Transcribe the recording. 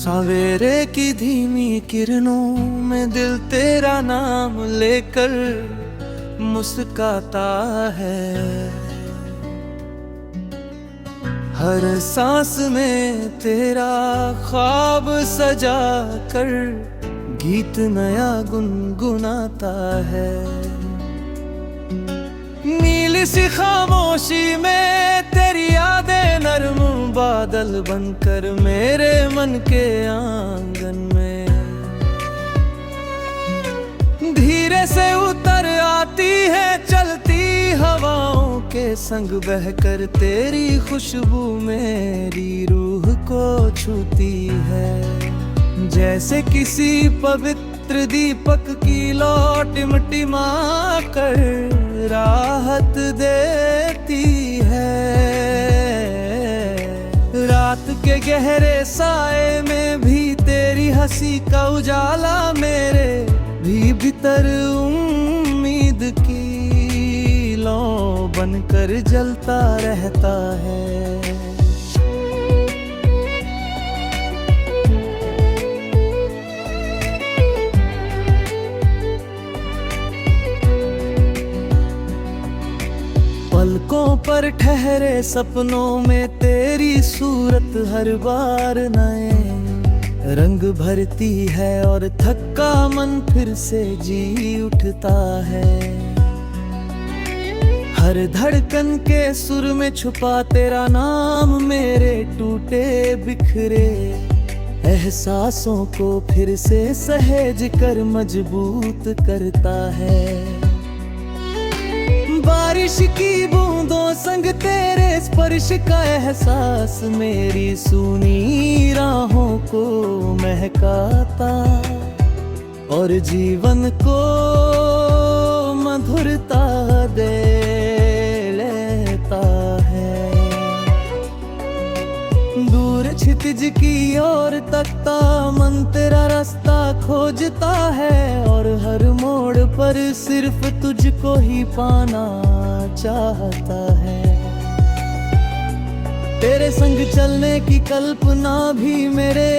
सवेरे की धीमी किरणों में दिल तेरा नाम लेकर मुस्काता है। हर सांस में तेरा ख्वाब सजा कर गीत नया गुनगुनाता है। नीली सी खामोशी में तेरी यादें नरम बादल बनकर मेरे मन के आंगन में धीरे से उतर आती है। चलती हवाओं के संग बहकर तेरी खुशबू मेरी रूह को छूती है। जैसे किसी पवित्र दीपक की लौ टिमटिमा कर राहत देती है। रात के गहरे साए में भी तेरी हंसी का उजाला मेरे भी भीतर उम्मीद की लौ बनकर जलता रहता है। पलकों पर ठहरे सपनों में तेरी सूरत हर बार नए रंग भरती है और थका मन फिर से जी उठता है। हर धड़कन के सुर में छुपा तेरा नाम मेरे टूटे बिखरे एहसासों को फिर से सहेज कर मजबूत करता है। बारिश की बूंदों संग तेरे स्पर्श का एहसास मेरी सूनी राहों को महकाता और जीवन को मधुरता दे लेता है। दूर क्षितिज की ओर तकता मन तेरा रास्ता खोजता है और हर मोड़ पर सिर्फ तुझको ही पाना चाहता है। तेरे संग चलने की कल्पना भी मेरे